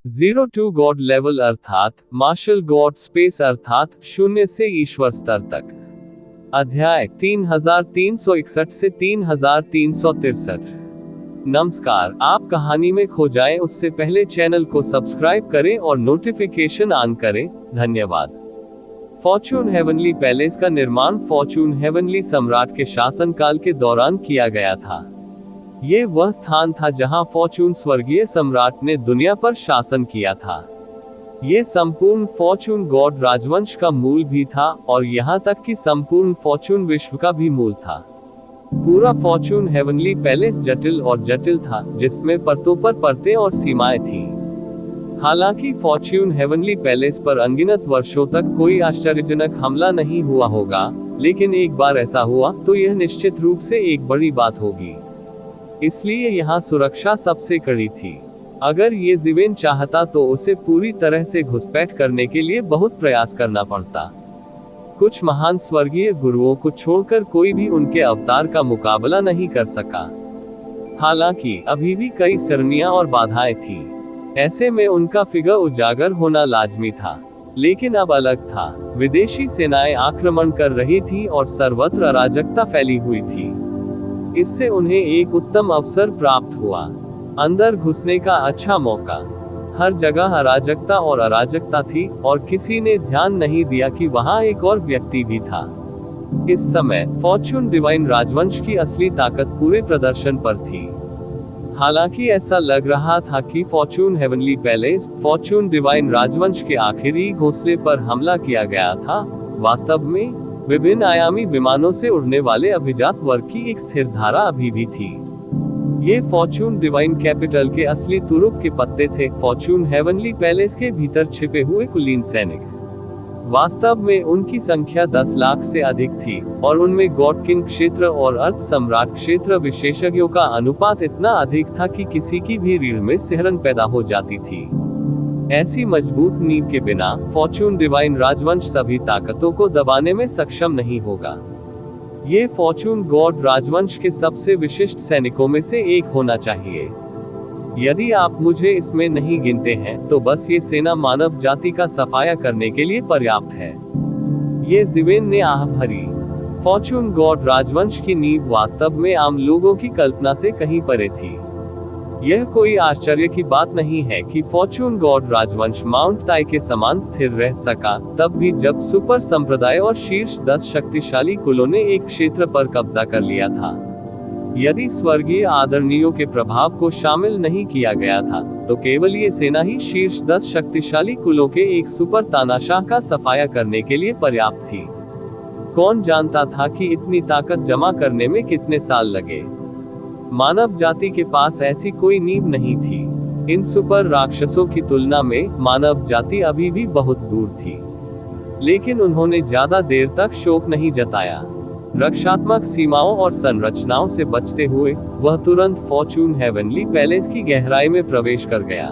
Zero to God level अर्थात martial God space अर्थात शून्य से ईश्वर स्तर तक। अध्याय 3361 से 3363। नमस्कार, आप कहानी में खो जाएं उससे पहले चैनल को सब्सक्राइब करें और नोटिफिकेशन ऑन करें। धन्यवाद। फॉर्चून हेवनली पैलेस का निर्माण फॉर्चून हेवनली सम्राट के शासनकाल के दौरान किया गया था। ये वह स्थान था जहां फॉर्चून स्वर्गीय सम्राट ने दुनिया पर शासन किया था। ये संपूर्ण फॉर्चून गॉड राजवंश का मूल भी था और यहाँ तक कि संपूर्ण फॉर्चून विश्व का भी मूल था। पूरा फॉर्चून हेवनली पैलेस जटिल और जटिल था, जिसमें परतों पर परतें और सीमाएं थीं। हालांकि फॉर्चून हेवनली पैलेस पर अनगिनत वर्षों तक कोई आश्चर्यजनक हमला नहीं हुआ होगा, लेकिन एक बार ऐसा हुआ तो यह निश्चित रूप से एक बड़ी बात होगी। इसलिए यहाँ सुरक्षा सबसे कड़ी थी। अगर ये जीवेन चाहता तो उसे पूरी तरह से घुसपैठ करने के लिए बहुत प्रयास करना पड़ता। कुछ महान स्वर्गीय गुरुओं को छोड़कर कोई भी उनके अवतार का मुकाबला नहीं कर सका। हालांकि अभी भी कई सरनियां और बाधाएं थी। ऐसे में उनका फिगर उजागर होना लाजमी था। लेकिन अब अलग था। विदेशी सेनाएं आक्रमण कर रही थी और सर्वत्र अराजकता फैली हुई थी। इससे उन्हें एक उत्तम अवसर प्राप्त हुआ। अंदर घुसने का अच्छा मौका। हर जगह अराजकता और अराजकता थी और किसी ने ध्यान नहीं दिया कि वहां एक और व्यक्ति भी था। इस समय फॉर्चून डिवाइन राजवंश की असली ताकत पूरे प्रदर्शन पर थी। हालांकि ऐसा लग रहा था कि Fortune heavenly palace, Fortune divine राजवंश के आखिरी घोंसले पर हमला किया गया था, वास्तव में विभिन्न आयामी विमानों से उड़ने वाले अभिजात वर्ग की एक स्थिर धारा अभी भी थी। ये फॉर्चून डिवाइन कैपिटल के असली तुरुप के पत्ते थे। फॉर्चून हेवनली पैलेस के भीतर छिपे हुए कुलीन सैनिक। वास्तव में उनकी संख्या 10 लाख से अधिक थी और उनमें गॉड किंग क्षेत्र और अर्थ सम्राट क्षेत्र विशेषज्ञों का अनुपात इतना अधिक था कि किसी की भी रीढ़ में सिहरन पैदा हो जाती थी। ऐसी मजबूत नींव के बिना फॉर्चून डिवाइन राजवंश सभी ताकतों को दबाने में सक्षम नहीं होगा। ये फॉर्चून गॉड राजवंश के सबसे विशिष्ट सैनिकों में से एक होना चाहिए। यदि आप मुझे इसमें नहीं गिनते हैं तो बस ये सेना मानव जाति का सफाया करने के लिए पर्याप्त है। ये जीवेन ने आह भरी। फॉर्चून गॉड राजवंश की नींव वास्तव में आम लोगों की कल्पना से कहीं परे थी। यह कोई आश्चर्य की बात नहीं है कि फॉर्चून गॉड राजवंश माउंट ताई के समान स्थिर रह सका, तब भी जब सुपर संप्रदाय और शीर्ष 10 शक्तिशाली कुलों ने एक क्षेत्र पर कब्जा कर लिया था। यदि स्वर्गीय आदरणीयों के प्रभाव को शामिल नहीं किया गया था, तो केवल ये सेना ही शीर्ष 10 शक्तिशाली कुलों के एक सुपर तानाशाह का सफाया करने के लिए पर्याप्त थी। कौन जानता था कि इतनी ताकत जमा करने में कितने साल लगे। मानव जाति के पास ऐसी कोई नींव नहीं थी। इन सुपर राक्षसों की तुलना में मानव जाति अभी भी बहुत दूर थी। लेकिन उन्होंने ज्यादा देर तक शोक नहीं जताया। रक्षात्मक सीमाओं और संरचनाओं से बचते हुए वह तुरंत फॉर्चून हेवनली पैलेस की गहराई में प्रवेश कर गया।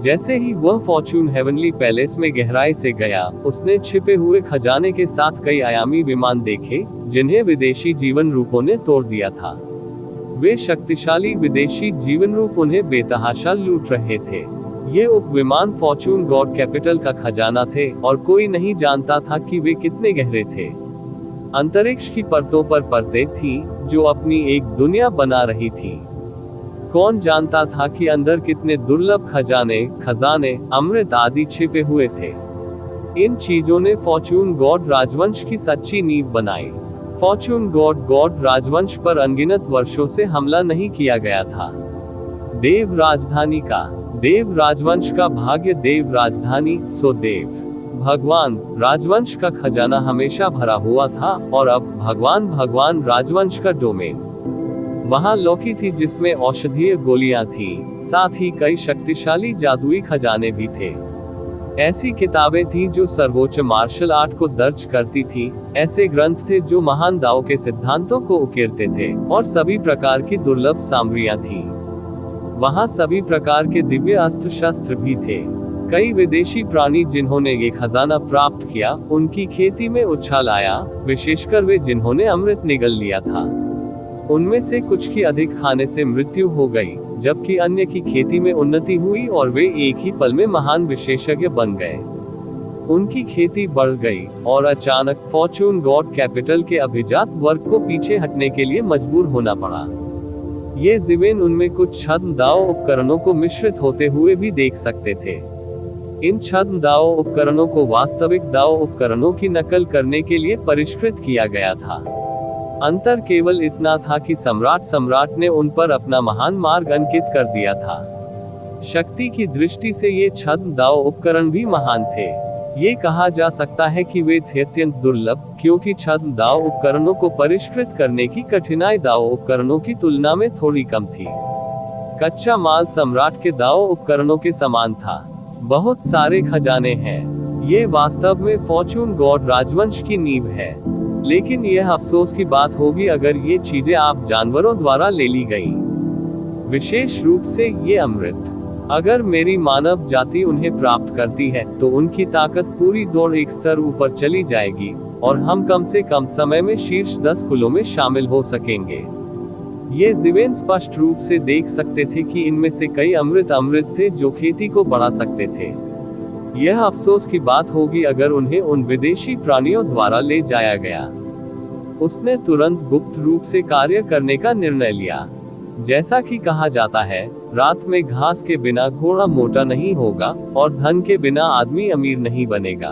जैसे ही वह फॉर्चून हेवनली पैलेस में गहराई से गया, उसने छिपे हुए खजाने के साथ कई आयामी विमान देखे, जिन्हें विदेशी जीवन रूपों ने तोड़ दिया था। वे शक्तिशाली विदेशी जीवन रूप उन्हें बेतहाशा लूट रहे थे। ये उपविमान फॉर्चून गॉड कैपिटल का खजाना थे और कोई नहीं जानता था कि वे कितने गहरे थे। अंतरिक्ष की परतों पर परतें थीं, जो अपनी एक दुनिया बना रही थीं। कौन जानता था कि अंदर कितने दुर्लभ खजाने, अमृत आदि छिपे हुए थे। इन चीजों ने फॉर्चून गॉड राजवंश की सच्ची नींव बनाई। फॉर्चून गॉड राजवंश पर अनगिनत वर्षों से हमला नहीं किया गया था। देव राजवंश का भाग्य देव राजधानी, सो देव भगवान राजवंश का खजाना हमेशा भरा हुआ था और अब भगवान राजवंश का डोमेन। वहां लौकी थी जिसमें औषधीय गोलियां थीं, साथ ही कई शक्तिशाली जादुई खजाने भी थे। ऐसी किताबें थीं जो सर्वोच्च मार्शल आर्ट को दर्ज करती थीं। ऐसे ग्रंथ थे जो महान दाव के सिद्धांतों को उकेरते थे और सभी प्रकार की दुर्लभ सामग्रियां थीं। वहां सभी प्रकार के दिव्य अस्त्र शस्त्र भी थे। कई विदेशी प्राणी जिन्होंने ये खजाना प्राप्त किया, उनकी खेती में उछाल आया, विशेषकर वे जिन्होंने अमृत निगल लिया था। उनमें से कुछ की अधिक खाने से मृत्यु हो गई, जबकि अन्य की खेती में उन्नति हुई और वे एक ही पल में महान विशेषज्ञ बन गए। उनकी खेती बढ़ गई और अचानक फॉर्चून गॉड कैपिटल के अभिजात वर्ग को पीछे हटने के लिए मजबूर होना पड़ा। ये जीवेन उनमें कुछ छद्म दांव उपकरणों को मिश्रित होते हुए भी देख सकते थे। इन छद्म दांव उपकरणों को वास्तविक दांव उपकरणों की नकल करने के लिए परिष्कृत किया गया था। अंतर केवल इतना था कि सम्राट ने उन पर अपना महान मार्ग अंकित कर दिया था। शक्ति की दृष्टि से ये छद्म दांव उपकरण भी महान थे। ये कहा जा सकता है कि वे थे अत्यंत दुर्लभ, क्योंकि छद्म दांव उपकरणों को परिष्कृत करने की कठिनाई दांव उपकरणों की तुलना में थोड़ी कम थी। कच्चा माल सम्राट के दांव उपकरणों के समान था। बहुत सारे खजाने हैं। ये वास्तव में फॉर्चून गॉड राजवंश की नींव है। लेकिन यह अफसोस की बात होगी अगर ये चीजें आप जानवरों द्वारा ले ली गई, विशेष रूप से ये अमृत। अगर मेरी मानव जाति उन्हें प्राप्त करती है तो उनकी ताकत पूरी दौड़ एक स्तर ऊपर चली जाएगी और हम कम से कम समय में शीर्ष 10 कुलों में शामिल हो सकेंगे। ये जीवेन स्पष्ट रूप से देख सकते थे कि इनमें से कई अमृत थे जो खेती को बढ़ा सकते थे। यह अफसोस की बात होगी अगर उन्हें उन विदेशी प्राणियों द्वारा ले जाया गया। उसने तुरंत गुप्त रूप से कार्य करने का निर्णय लिया। जैसा कि कहा जाता है, रात में घास के बिना घोड़ा मोटा नहीं होगा और धन के बिना आदमी अमीर नहीं बनेगा।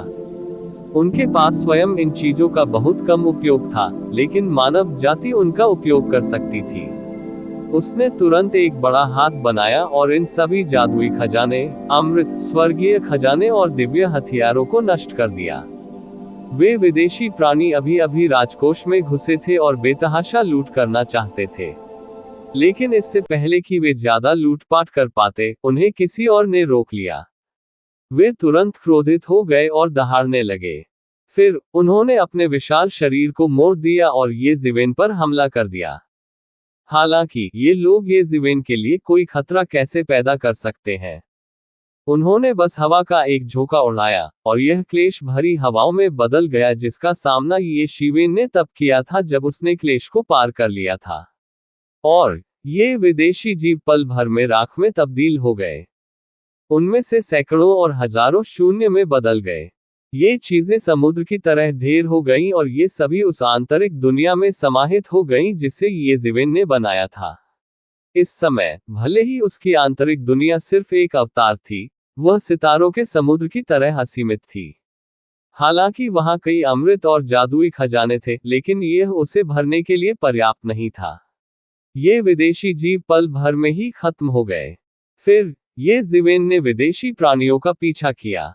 उनके पास स्वयं इन चीजों का बहुत कम उपयोग था, लेकिन मानव जाति उनका उपयोग कर सकती थी। उसने तुरंत एक बड़ा हाथ बनाया और इन सभी जादुई खजाने, अमृत, स्वर्गीय खजाने और दिव्य हथियारों को नष्ट कर दिया। वे विदेशी प्राणी अभी राजकोष में घुसे थे और बेतहाशा लूट करना चाहते थे। लेकिन इससे पहले कि वे ज्यादा लूटपाट कर पाते, उन्हें किसी और ने रोक लिया। वे तुरंत क्रोधित हो गए और दहाड़ने लगे। फिर उन्होंने अपने विशाल शरीर को मोड़ दिया और ये जीवेन पर हमला कर दिया। हालांकि ये लोग ये जीवेन के लिए कोई खतरा कैसे पैदा कर सकते हैं। उन्होंने बस हवा का एक झोंका उड़ाया और यह क्लेश भरी हवाओं में बदल गया, जिसका सामना ये शिवेन ने तब किया था जब उसने क्लेश को पार कर लिया था। और ये विदेशी जीव पल भर में राख में तब्दील हो गए। उनमें से सैकड़ों और हजारों शून्य में बदल गए। ये चीजें समुद्र की तरह ढेर हो गईं और ये सभी उस आंतरिक दुनिया में समाहित हो गईं जिसे ये जीवेन ने बनाया था। इस समय भले ही उसकी आंतरिक दुनिया सिर्फ एक अवतार थी, वह सितारों के समुद्र की तरह असीमित थी। हालांकि वहां कई अमृत और जादुई खजाने थे, लेकिन यह उसे भरने के लिए पर्याप्त नहीं था। ये विदेशी जीव पल भर में ही खत्म हो गए। फिर ये जीवेन ने विदेशी प्राणियों का पीछा किया।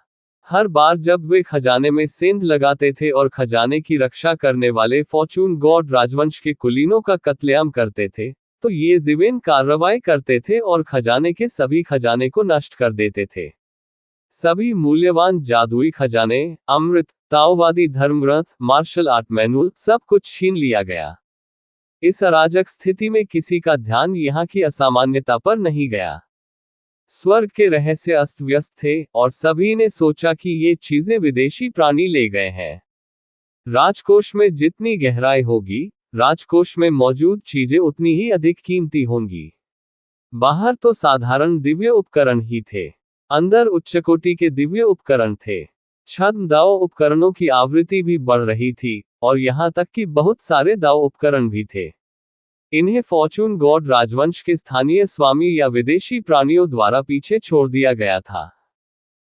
हर बार जब वे खजाने में सेंध लगाते थे और खजाने की रक्षा करने वाले फॉर्चून गॉड राजवंश के कुलीनों का कत्लेआम करते थे, तो ये जीवेन कार्रवाई करते थे और खजाने के सभी खजाने को नष्ट कर देते थे। सभी मूल्यवान जादुई खजाने, अमृत, ताओवादी धर्मग्रंथ, मार्शल आर्ट मैनुअल, सब कुछ छीन लिया गया। इस अराजक स्थिति में किसी का ध्यान यहाँ की असामान्यता पर नहीं गया। स्वर्ग के रहस्य अस्त व्यस्त थे और सभी ने सोचा कि ये चीजें विदेशी प्राणी ले गए हैं। राजकोष में जितनी गहराई होगी, राजकोष में मौजूद चीजें उतनी ही अधिक कीमती होंगी। बाहर तो साधारण दिव्य उपकरण ही थे, अंदर उच्चकोटि के दिव्य उपकरण थे। छद्म दाव उपकरणों की आवृत्ति भी बढ़ रही थी और यहाँ तक कि बहुत सारे दाव उपकरण भी थे। इन्हें फॉर्चून गॉड राजवंश के स्थानीय स्वामी या विदेशी प्राणियों द्वारा पीछे छोड़ दिया गया था।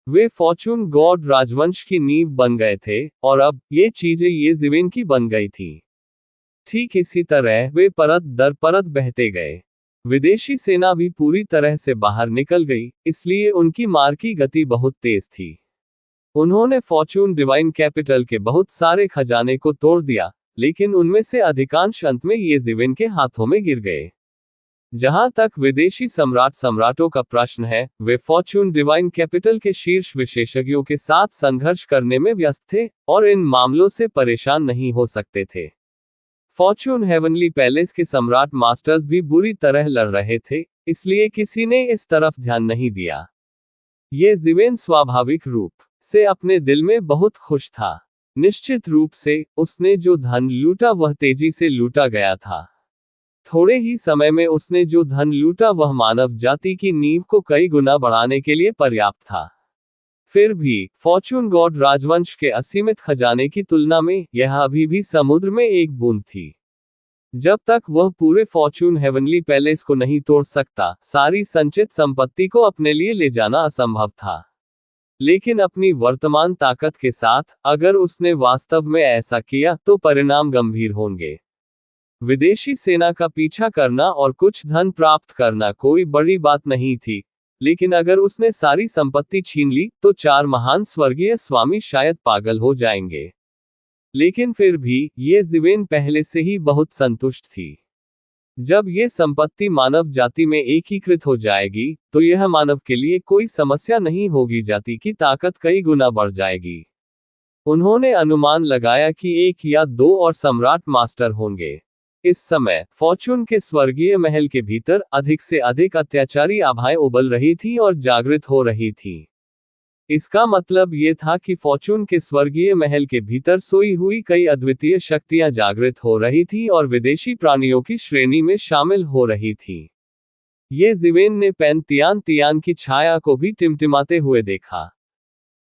वे फॉर्चून गॉड राजवंश की नींव बन गए थे और अब ये चीजें ये जीवेन की बन गई थी। ठीक इसी तरह वे परत दर परत बहते गए। विदेशी सेना भी पूरी तरह से बाहर निकल गई, इसलिए उनकी मार की गति बहुत तेज थी। उन्होंने फॉर्चून डिवाइन कैपिटल के बहुत सारे खजाने को तोड़ दिया, लेकिन उनमें से अधिकांश अंत में ये जीवेन के हाथों में गिर गए। जहां तक विदेशी सम्राटों का प्रश्न है, वे फॉर्चून डिवाइन कैपिटल के शीर्ष विशेषज्ञों के साथ संघर्ष करने में व्यस्त थे और इन मामलों से परेशान नहीं हो सकते थे। फॉर्चून हेवनली पैलेस के सम्राट मास्टर्स भी बुरी तरह लड़ रहे थे, इसलिए किसी ने इस तरफ ध्यान नहीं दिया। ये जीवेन स्वाभाविक रूप से अपने दिल में बहुत खुश था। निश्चित रूप से उसने जो धन लूटा वह तेजी से लूटा गया था। थोड़े ही समय में उसने जो धन लूटा वह मानव जाति की नींव को कई गुना बढ़ाने के लिए पर्याप्त था। फिर भी फॉर्चून गॉड राजवंश के असीमित खजाने की तुलना में यह अभी भी समुद्र में एक बूंद थी। जब तक वह पूरे फॉर्चून हेवनली पैलेस को नहीं तोड़ सकता, सारी संचित संपत्ति को अपने लिए ले जाना असंभव था। लेकिन अपनी वर्तमान ताकत के साथ अगर उसने वास्तव में ऐसा किया तो परिणाम गंभीर होंगे। विदेशी सेना का पीछा करना और कुछ धन प्राप्त करना कोई बड़ी बात नहीं थी, लेकिन अगर उसने सारी संपत्ति छीन ली तो 4 महान स्वर्गीय स्वामी शायद पागल हो जाएंगे। लेकिन फिर भी ये जीवेन पहले से ही बहुत संतुष्ट थी। जब ये संपत्ति मानव जाति में एकीकृत हो जाएगी तो यह मानव के लिए कोई समस्या नहीं होगी, जाति की ताकत कई गुना बढ़ जाएगी। उन्होंने अनुमान लगाया कि 1 या 2 और सम्राट मास्टर होंगे। इस समय फॉर्चून के स्वर्गीय महल के भीतर अधिक से अधिक अत्याचारी आभाएं उबल रही थी और जागृत हो रही थी। इसका मतलब ये था कि फॉर्चून के स्वर्गीय महल के भीतर सोई हुई कई अद्वितीय शक्तियां जागृत हो रही थी और विदेशी प्राणियों की श्रेणी में शामिल हो रही थी। ये जीवेन ने पेन तियान तियान की छाया को भी टिमटिमाते हुए देखा।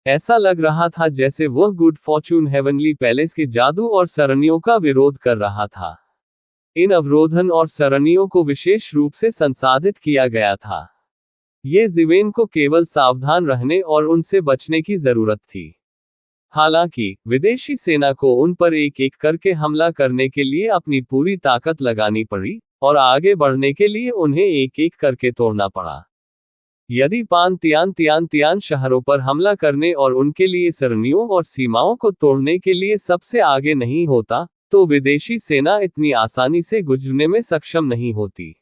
ऐसा लग रहा था जैसे वह गुड फॉर्चून हेवनली पैलेस के जादू और सरनियों का विरोध कर रहा था। इन अवरोधन और सरनियों को विशेष रूप से संसाधित किया गया था। ये जीवेन को केवल सावधान रहने और उनसे बचने की जरूरत थी। हालांकि विदेशी सेना को उन पर एक एक करके हमला करने के लिए अपनी पूरी ताकत लगानी पड़ी और आगे बढ़ने के लिए उन्हें एक एक करके तोड़ना पड़ा। यदि पान तियान तियान तियान शहरों पर हमला करने और उनके लिए सरनियों और सीमाओं को तोड़ने के लिए सबसे आगे नहीं होता तो विदेशी सेना इतनी आसानी से गुजरने में सक्षम नहीं होती।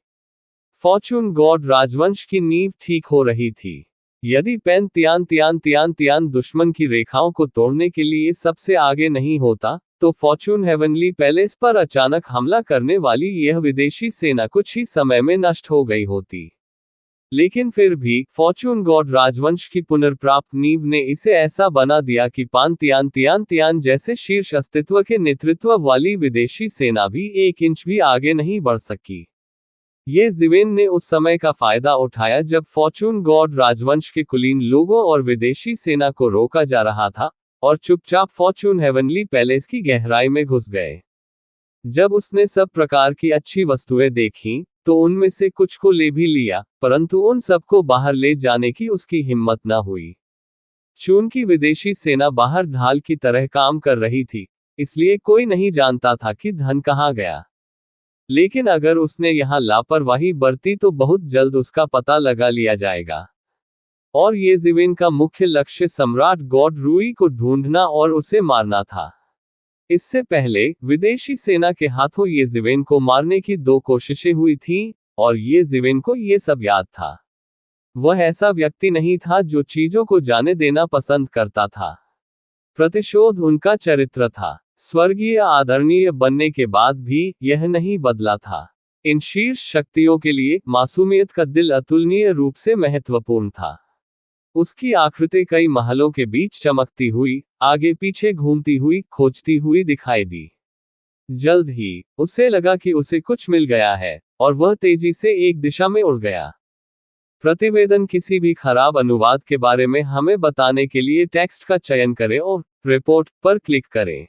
फॉर्चून गॉड राजवंश की नींव ठीक हो रही थी। यदि पेन तियान तियान तियान तियान दुश्मन की रेखाओं को तोड़ने के लिए सबसे आगे नहीं होता तो फॉर्चून हेवनली पैलेस पर अचानक हमला करने वाली यह विदेशी सेना कुछ ही समय में नष्ट हो गई होती। लेकिन फिर भी फॉर्चून गॉड राजवंश की पुनर्प्राप्त नींव ने इसे ऐसा बना दिया कि पान तियान तियान तियान जैसे शीर्ष अस्तित्व के नेतृत्व वाली विदेशी सेना भी 1 इंच भी आगे नहीं बढ़ सकी। ये जीवेन ने उस समय का फायदा उठाया जब फॉर्चून गॉड राजवंश के कुलीन लोगों और विदेशी सेना को रोका जा रहा था और चुपचाप फॉर्चून हेवनली पैलेस की गहराई में घुस गए। जब उसने सब प्रकार की अच्छी वस्तुएं देखीं तो उनमें से कुछ को ले भी लिया, परंतु उन सबको बाहर ले जाने की उसकी हिम्मत न हुई। चूंकि विदेशी सेना बाहर ढाल की तरह काम कर रही थी, इसलिए कोई नहीं जानता था कि धन कहाँ गया। लेकिन अगर उसने यहाँ लापरवाही बरती तो बहुत जल्द उसका पता लगा लिया जाएगा। और ये जीवेन का मुख्य लक्ष्य सम्राट गॉड रूई को ढूंढना और उसे मारना था। इससे पहले विदेशी सेना के हाथों ये जीवेन को मारने की 2 कोशिशें हुई थीं, और ये जीवेन को ये सब याद था। वह ऐसा व्यक्ति नहीं था जो चीजों को जाने देना पसंद करता था। प्रतिशोध उनका चरित्र था। स्वर्गीय आदरणीय बनने के बाद भी यह नहीं बदला था। इन शीर्ष शक्तियों के लिए मासूमियत का दिल अतुलनीय रूप से महत्वपूर्ण था। उसकी आकृति कई महलों के बीच चमकती हुई, आगे पीछे घूमती हुई, खोजती हुई दिखाई दी। जल्द ही उसे लगा कि उसे कुछ मिल गया है और वह तेजी से एक दिशा में उड़ गया। प्रतिवेदन किसी भी खराब अनुवाद के बारे में हमें बताने के लिए टेक्स्ट का चयन करें और रिपोर्ट पर क्लिक करें।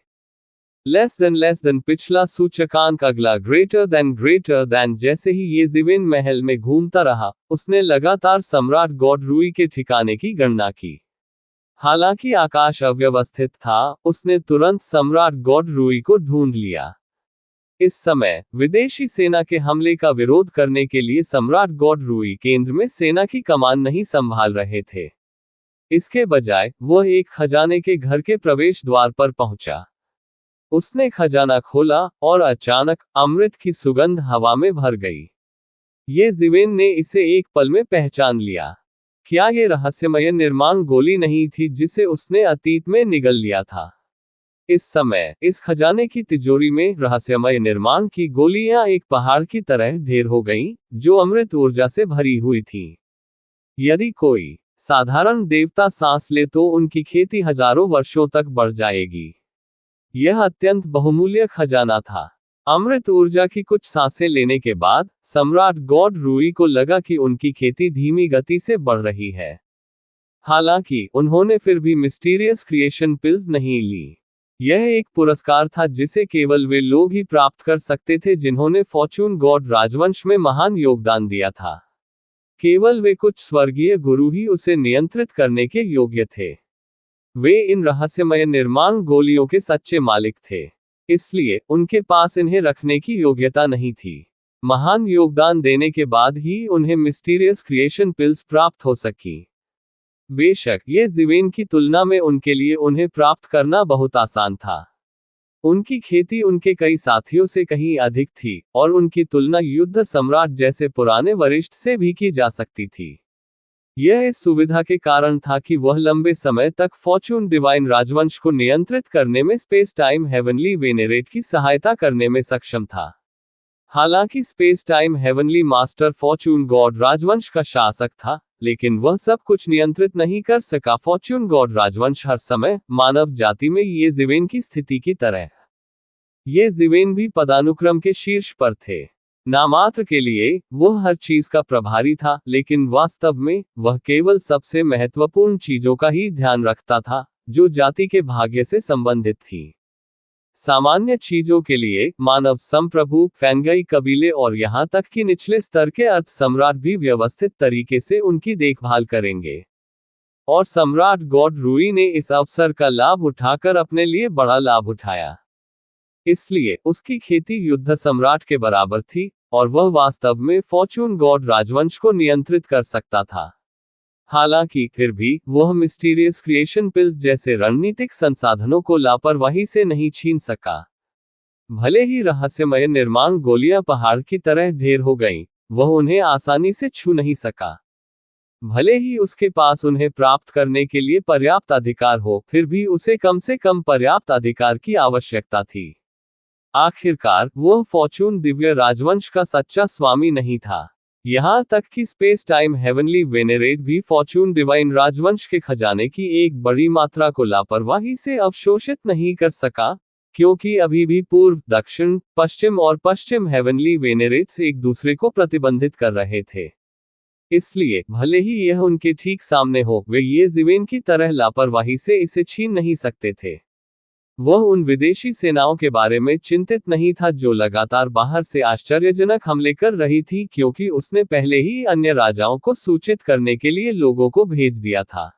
लेस देन पिछला सूचकांक अगला ग्रेटर देन। जैसे ही ये जीवेन महल में घूमता रहा, उसने लगातार सम्राट गॉड रूई के ठिकाने की गणना की। हालांकि आकाश अव्यवस्थित था, उसने तुरंत सम्राट गॉड रूई को ढूंढ लिया। इस समय विदेशी सेना के हमले का विरोध करने के लिए सम्राट गॉड रूई केंद्र में सेना की कमान नहीं संभाल रहे थे। इसके बजाय वह एक खजाने के घर के प्रवेश द्वार पर पहुंचा। उसने खजाना खोला और अचानक अमृत की सुगंध हवा में भर गई। ये जीवेन ने इसे एक पल में पहचान लिया। क्या ये रहस्यमय निर्माण गोली नहीं थी जिसे उसने अतीत में निगल लिया था? इस समय इस खजाने की तिजोरी में रहस्यमय निर्माण की गोलियां एक पहाड़ की तरह ढेर हो गईं, जो अमृत ऊर्जा से भरी हुई थी। यदि कोई साधारण देवता सांस ले तो उनकी खेती हजारों वर्षों तक बढ़ जाएगी। यह अत्यंत बहुमूल्य खजाना था। अमृत ऊर्जा की कुछ सांसें लेने के बाद सम्राट गॉड रूई को लगा कि उनकी खेती धीमी गति से बढ़ रही है। हालांकि उन्होंने फिर भी मिस्टीरियस क्रिएशन पिल्स नहीं ली। यह एक पुरस्कार था जिसे केवल वे लोग ही प्राप्त कर सकते थे जिन्होंने फॉर्चून गॉड राजवंश में महान योगदान दिया था। केवल वे कुछ स्वर्गीय गुरु ही उसे नियंत्रित करने के योग्य थे। वे इन रहस्यमय निर्माण गोलियों के सच्चे मालिक थे, इसलिए उनके पास इन्हें रखने की योग्यता नहीं थी। महान योगदान देने के बाद ही उन्हें मिस्टीरियस क्रिएशन पिल्स प्राप्त हो सकी। बेशक ये ज़िवेन की तुलना में उनके लिए उन्हें प्राप्त करना बहुत आसान था। उनकी खेती उनके कई साथियों से कहीं अधिक थी और उनकी तुलना युद्ध सम्राट जैसे पुराने वरिष्ठ से भी की जा सकती थी। यह इस सुविधा के कारण था कि वह लंबे समय तक फॉर्चून डिवाइन राजवंश को नियंत्रित करने में स्पेस टाइम हेवनली वेनेरेट की सहायता करने में सक्षम था। हालांकि space time heavenly master Fortune God राजवंश का शासक था, लेकिन वह सब कुछ नियंत्रित नहीं कर सका। फॉर्चून गॉड राजवंश हर समय मानव जाति में ये ज़िवेन की स्थिति की तरह। ये ज़िवेन भी पदानुक्रम के शीर्ष पर थे। नामात्र के लिए वह हर चीज का प्रभारी था, लेकिन वास्तव में वह केवल सबसे महत्वपूर्ण चीजों का ही ध्यान रखता था जो जाति के भाग्य से संबंधित थी। सामान्य चीजों के लिए मानव संप्रभु, फैंगई कबीले और यहां तक कि निचले स्तर के अर्थ सम्राट भी व्यवस्थित तरीके से उनकी देखभाल करेंगे। और सम्राट गॉड रूई ने इस अवसर का लाभ उठाकर अपने लिए बड़ा लाभ उठाया। इसलिए उसकी खेती युद्ध सम्राट के बराबर थी और वह वास्तव में फॉर्चून गॉड राजवंश को नियंत्रित कर सकता था। हालांकि फिर भी वह मिस्टीरियस क्रिएशन पिल्स जैसे रणनीतिक संसाधनों को लापरवाही से नहीं छीन सका। भले ही रहस्यमय निर्माण गोलियां पहाड़ की तरह ढेर हो गईं, वह उन्हें आसानी से छू नहीं सका। भले ही उसके पास उन्हें प्राप्त करने के लिए पर्याप्त अधिकार हो, फिर भी उसे कम से कम पर्याप्त अधिकार की आवश्यकता थी। आखिरकार वह फॉर्चून दिव्य राजवंश का सच्चा स्वामी नहीं था। यहां तक कि स्पेस टाइम हेवनली वेनेरेट भी फॉर्चून डिवाइन राजवंश के खजाने की एक बड़ी मात्रा को लापरवाही से अवशोषित नहीं कर सका, क्योंकि अभी भी पूर्व, दक्षिण, पश्चिम और पश्चिम हेवनली वेनेरेट्स एक दूसरे को प्रतिबंधित कर रहे थे। इसलिए भले ही यह उनके ठीक सामने हो, वे ये ज़िवेन की तरह लापरवाही से इसे छीन नहीं सकते थे। वह उन विदेशी सेनाओं के बारे में चिंतित नहीं था जो लगातार बाहर से आश्चर्यजनक हमले कर रही थी, क्योंकि उसने पहले ही अन्य राजाओं को सूचित करने के लिए लोगों को भेज दिया था।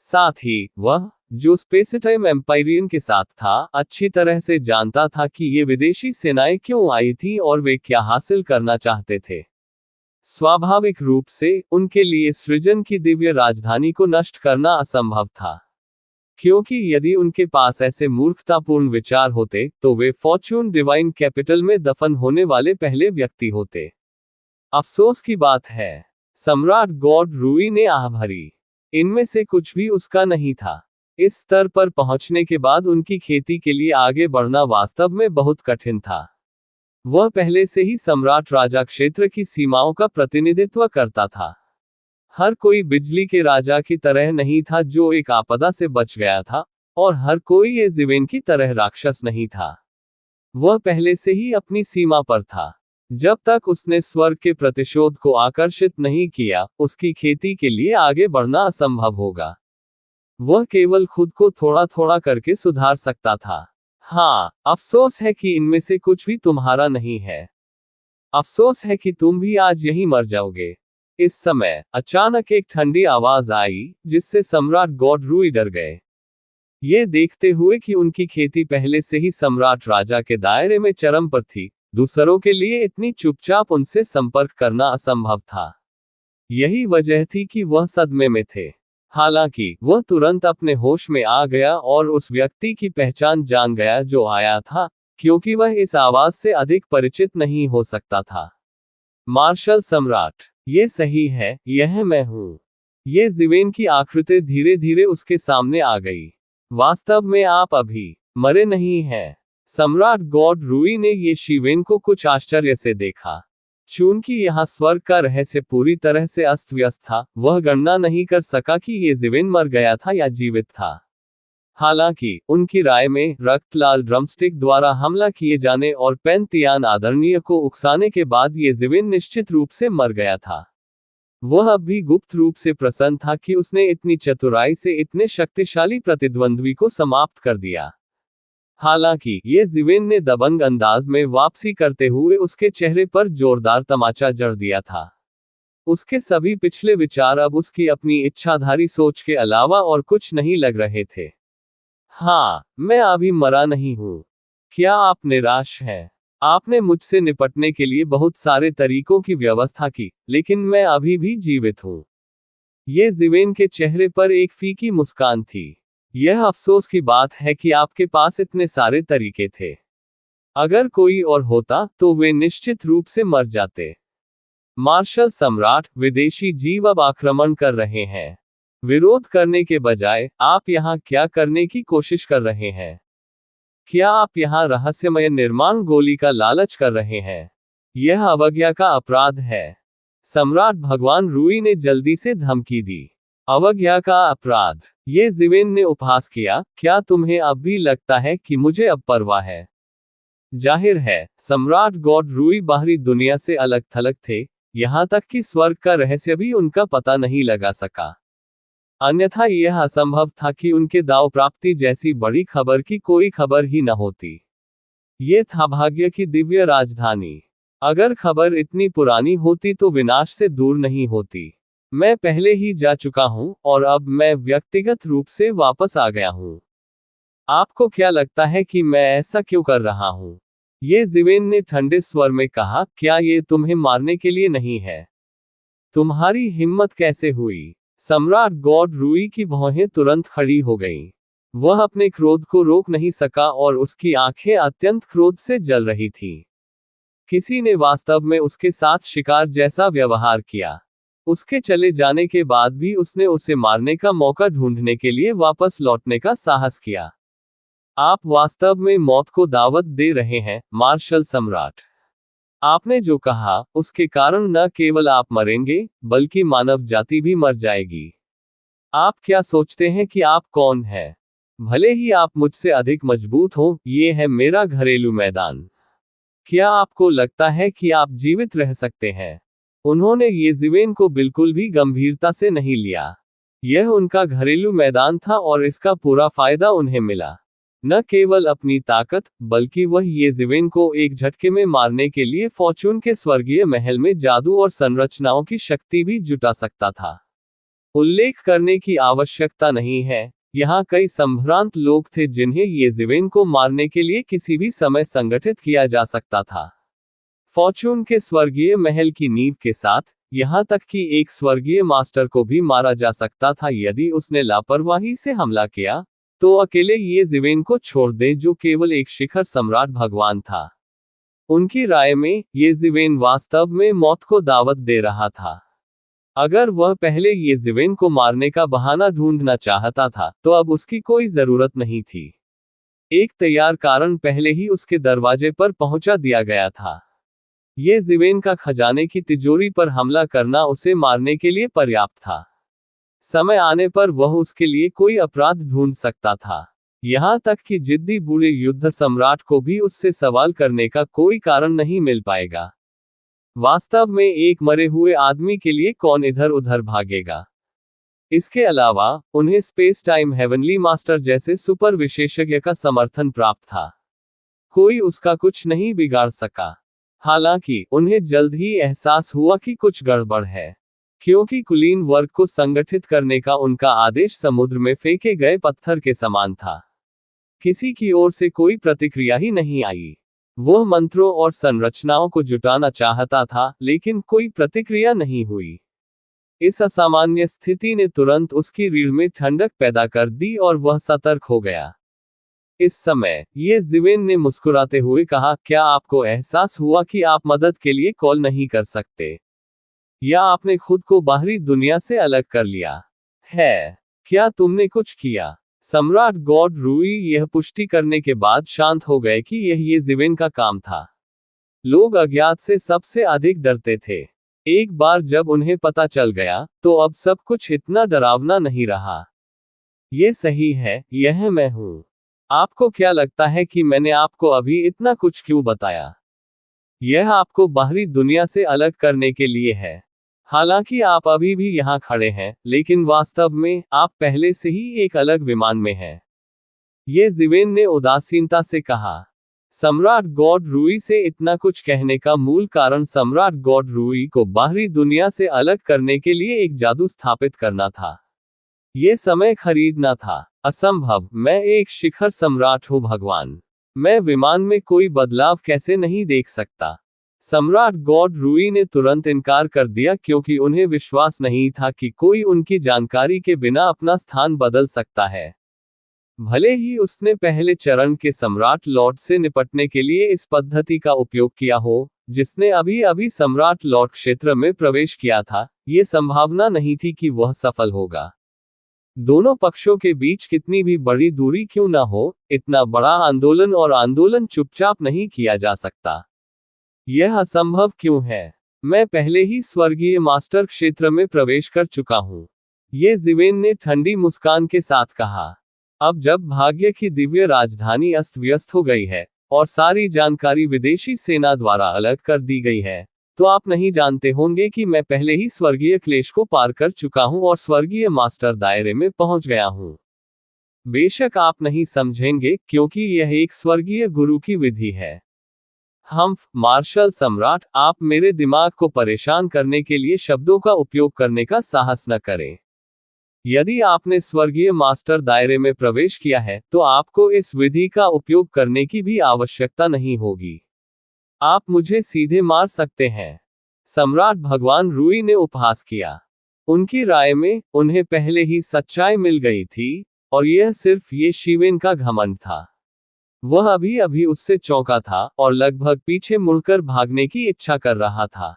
साथ ही वह, जो स्पेसटाइम एम्पायरियन के साथ था, अच्छी तरह से जानता था कि ये विदेशी सेनाएं क्यों आई थी और वे क्या हासिल करना चाहते थे। स्वाभाविक रूप से उनके लिए सृजन की दिव्य राजधानी को नष्ट करना असंभव था, क्योंकि यदि उनके पास ऐसे मूर्खतापूर्ण विचार होते तो वे फॉर्चून डिवाइन कैपिटल में दफन होने वाले पहले व्यक्ति होते। अफसोस की बात है, सम्राट गॉड रूई ने आह भरी। इनमें से कुछ भी उसका नहीं था। इस स्तर पर पहुंचने के बाद उनकी खेती के लिए आगे बढ़ना वास्तव में बहुत कठिन था। वह पहले से ही सम्राट राजा क्षेत्र की सीमाओं का प्रतिनिधित्व करता था। हर कोई बिजली के राजा की तरह नहीं था जो एक आपदा से बच गया था, और हर कोई ये ज़िवेन की तरह राक्षस नहीं था। वह पहले से ही अपनी सीमा पर था। जब तक उसने स्वर्ग के प्रतिशोध को आकर्षित नहीं किया, उसकी खेती के लिए आगे बढ़ना असंभव होगा। वह केवल खुद को थोड़ा थोड़ा करके सुधार सकता था। हाँ, अफसोस है कि इनमें से कुछ भी तुम्हारा नहीं है। अफसोस है कि तुम भी आज यहीं मर जाओगे। इस समय अचानक एक ठंडी आवाज आई, जिससे सम्राट गॉड रूई डर गए। ये देखते हुए कि उनकी खेती पहले से ही सम्राट राजा के दायरे में चरम पर थी, दूसरों के लिए इतनी चुपचाप उनसे संपर्क करना असंभव था। यही वजह थी कि वह सदमे में थे। हालांकि वह तुरंत अपने होश में आ गया और उस व्यक्ति की पहचान जान गया जो आया था, क्योंकि वह इस आवाज से अधिक परिचित नहीं हो सकता था। मार्शल सम्राट, ये सही है, यह मैं हूं। ये ज़िवेन की आकृति धीरे धीरे उसके सामने आ गई। वास्तव में आप अभी मरे नहीं हैं। सम्राट गॉड रूई ने ये ज़िवेन को कुछ आश्चर्य से देखा। चूंकि यहाँ स्वर्ग का रहस्य पूरी तरह से अस्त व्यस्त था, वह गणना नहीं कर सका कि ये ज़िवेन मर गया था या जीवित था। हालांकि उनकी राय में रक्तलाल ड्रमस्टिक द्वारा हमला किए जाने और पेंतियान आदरणीय को उकसाने के बाद येज़िविन निश्चित रूप से मर गया था। वह अब भी गुप्त रूप से प्रसन्न था कि उसने इतनी चतुराई से इतने शक्तिशाली प्रतिद्वंद्वी को समाप्त कर दिया। हालांकि येज़िविन ने दबंग अंदाज में वापसी करते हुए उसके चेहरे पर जोरदार तमाचा जड़ दिया था। उसके सभी पिछले विचार अब उसकी अपनी इच्छाधारी सोच के अलावा और कुछ नहीं लग रहे थे। हाँ, मैं अभी मरा नहीं हूं। क्या आप निराश हैं? आपने मुझसे निपटने के लिए बहुत सारे तरीकों की व्यवस्था की, लेकिन मैं अभी भी जीवित हूं। येज़िविन के चेहरे पर एक फीकी मुस्कान थी। यह अफसोस की बात है कि आपके पास इतने सारे तरीके थे। अगर कोई और होता तो वे निश्चित रूप से मर जाते। मार्शल सम्राट, विदेशी जीव अब आक्रमण कर रहे हैं। विरोध करने के बजाय आप यहाँ क्या करने की कोशिश कर रहे हैं? क्या आप यहाँ रहस्यमय निर्माण गोली का लालच कर रहे हैं? यह अवज्ञा का अपराध है। सम्राट भगवान रूई ने जल्दी से धमकी दी। अवज्ञा का अपराध? येज़िविन ने उपहास किया, क्या तुम्हें अब भी लगता है कि मुझे अब परवाह है? जाहिर है, सम्राट गॉड रूई बाहरी दुनिया से अलग थलग थे, यहाँ तक कि स्वर्ग का रहस्य भी उनका पता नहीं लगा सका। अन्यथा यह असंभव था कि उनके दाव प्राप्ति जैसी बड़ी खबर की कोई खबर ही न होती। ये था भाग्य की दिव्य राजधानी। अगर खबर इतनी पुरानी होती तो विनाश से दूर नहीं होती। मैं पहले ही जा चुका हूं और अब मैं व्यक्तिगत रूप से वापस आ गया हूं। आपको क्या लगता है कि मैं ऐसा क्यों कर रहा हूं? येज़िविन ने ठंडे स्वर में कहा, क्या ये तुम्हें मारने के लिए नहीं है? तुम्हारी हिम्मत कैसे हुई? सम्राट गॉड रूई की भौहें तुरंत खड़ी हो गईं। वह अपने क्रोध को रोक नहीं सका और उसकी आंखें अत्यंत क्रोध से जल रही थीं। किसी ने वास्तव में उसके साथ शिकार जैसा व्यवहार किया। उसके चले जाने के बाद भी उसने उसे मारने का मौका ढूंढने के लिए वापस लौटने का साहस किया। आप वास्तव में मौत को दावत दे रहे हैं, मार्शल सम्राट। आपने जो कहा, उसके कारण न केवल आप मरेंगे, बल्कि मानव जाति भी मर जाएगी। आप क्या सोचते हैं कि आप कौन हैं? भले ही आप मुझसे अधिक मजबूत हो, ये है मेरा घरेलू मैदान। क्या आपको लगता है कि आप जीवित रह सकते हैं? उन्होंने येज़िविन को बिल्कुल भी गंभीरता से नहीं लिया। यह उनका घरेलू मैदान था और इसका पूरा फायदा उन्हें मिला। न केवल अपनी ताकत, बल्कि वह येज़िविन को एक झटके में मारने के लिए फॉर्चून के स्वर्गीय महल में जादू और संरचनाओं की शक्ति भी जुटा सकता था। उल्लेख करने की आवश्यकता नहीं है, यहाँ कई संभ्रांत लोग थे जिन्हें येज़िविन को मारने के लिए किसी भी समय संगठित किया जा सकता था। फॉर्चून के स्वर्गीय महल की नींव के साथ, यहाँ तक कि एक स्वर्गीय मास्टर को भी मारा जा सकता था यदि उसने लापरवाही से हमला किया, तो अकेले येज़िविन को छोड़ दें जो केवल एक शिखर सम्राट भगवान था। उनकी राय में, येज़िविन वास्तव में मौत को दावत दे रहा था। अगर वह पहले येज़िविन को मारने का बहाना ढूंढना चाहता था, तो अब उसकी कोई जरूरत नहीं थी। एक तैयार कारण पहले ही उसके दरवाजे पर पहुंचा दिया गया था। येज़िविन का खजाने की तिजोरी पर हमला करना उसे मारने के लिए पर्याप्त था। समय आने पर वह उसके लिए कोई अपराध ढूंढ सकता था। यहाँ तक कि जिद्दी बुरे युद्ध सम्राट को भी उससे सवाल करने का कोई कारण नहीं मिल पाएगा। वास्तव में एक मरे हुए आदमी के लिए कौन इधर उधर भागेगा? इसके अलावा, उन्हें स्पेस टाइम हेवनली मास्टर जैसे सुपर विशेषज्ञ का समर्थन प्राप्त था। कोई उसका कुछ नहीं बिगाड़ सका। हालांकि, उन्हें जल्द ही एहसास हुआ कि कुछ गड़बड़ है। क्योंकि कुलीन वर्ग को संगठित करने का उनका आदेश समुद्र में फेंके गए पत्थर के समान था। किसी की ओर से कोई प्रतिक्रिया ही नहीं आई। वह मंत्रों और संरचनाओं को जुटाना चाहता था, लेकिन कोई प्रतिक्रिया नहीं हुई। इस असामान्य स्थिति ने तुरंत उसकी रीढ़ में ठंडक पैदा कर दी और वह सतर्क हो गया। इस समय, येज़िविन ने मुस्कुराते हुए कहा, क्या आपको एहसास हुआ कि आप मदद के लिए कॉल नहीं कर सकते? या आपने खुद को बाहरी दुनिया से अलग कर लिया है? क्या तुमने कुछ किया? सम्राट गॉड रूई यह पुष्टि करने के बाद शांत हो गए कि यह येज़िविन का काम था। लोग अज्ञात से सबसे अधिक डरते थे। एक बार जब उन्हें पता चल गया, तो अब सब कुछ इतना डरावना नहीं रहा। ये सही है, यह मैं हूं। आपको क्या लगता है कि मैंने आपको अभी इतना कुछ क्यों बताया? यह आपको बाहरी दुनिया से अलग करने के लिए है। हालांकि आप अभी भी यहाँ खड़े हैं, लेकिन वास्तव में आप पहले से ही एक अलग विमान में हैं। ये जिवेन ने उदासीनता से कहा। सम्राट गॉड रूई से इतना कुछ कहने का मूल कारण सम्राट गॉड रूई को बाहरी दुनिया से अलग करने के लिए एक जादू स्थापित करना था। ये समय खरीदना था। असंभव, मैं एक शिखर सम्राट हूँ भगवान। मैं विमान में कोई बदलाव कैसे नहीं देख सकता? सम्राट गॉड रूई ने तुरंत इनकार कर दिया क्योंकि उन्हें विश्वास नहीं था कि कोई उनकी जानकारी के बिना अपना स्थान बदल सकता है। भले ही उसने पहले चरण के सम्राट लॉर्ड से निपटने के लिए इस पद्धति का उपयोग किया हो, जिसने अभी अभी सम्राट लॉर्ड क्षेत्र में प्रवेश किया था, ये संभावना नहीं थी कि वह सफल होगा। दोनों पक्षों के बीच कितनी भी बड़ी दूरी क्यों न हो, इतना बड़ा आंदोलन और आंदोलन चुपचाप नहीं किया जा सकता। यह असंभव क्यों है? मैं पहले ही स्वर्गीय मास्टर क्षेत्र में प्रवेश कर चुका हूं। ये जिवेन ने ठंडी मुस्कान के साथ कहा। अब जब भाग्य की दिव्य राजधानी अस्त व्यस्त हो गई है और सारी जानकारी विदेशी सेना द्वारा अलग कर दी गई है, तो आप नहीं जानते होंगे कि मैं पहले ही स्वर्गीय क्लेश को पार कर चुका हूं और स्वर्गीय मास्टर दायरे में पहुंच गया हूं। बेशक आप नहीं समझेंगे क्योंकि यह एक स्वर्गीय गुरु की विधि है। मार्शल सम्राट, आप मेरे दिमाग को परेशान करने के लिए शब्दों का उपयोग करने का साहस न करें। यदि आपने स्वर्गीय मास्टर दायरे में प्रवेश किया है, तो आपको इस विधि का उपयोग करने की भी आवश्यकता नहीं होगी। आप मुझे सीधे मार सकते हैं। सम्राट भगवान रूई ने उपहास किया। उनकी राय में उन्हें पहले ही सच्चाई मिल गई थी, और यह सिर्फ ये शिवेन का घमंड था। वह अभी अभी उससे चौंका था और लगभग पीछे मुड़कर भागने की इच्छा कर रहा था।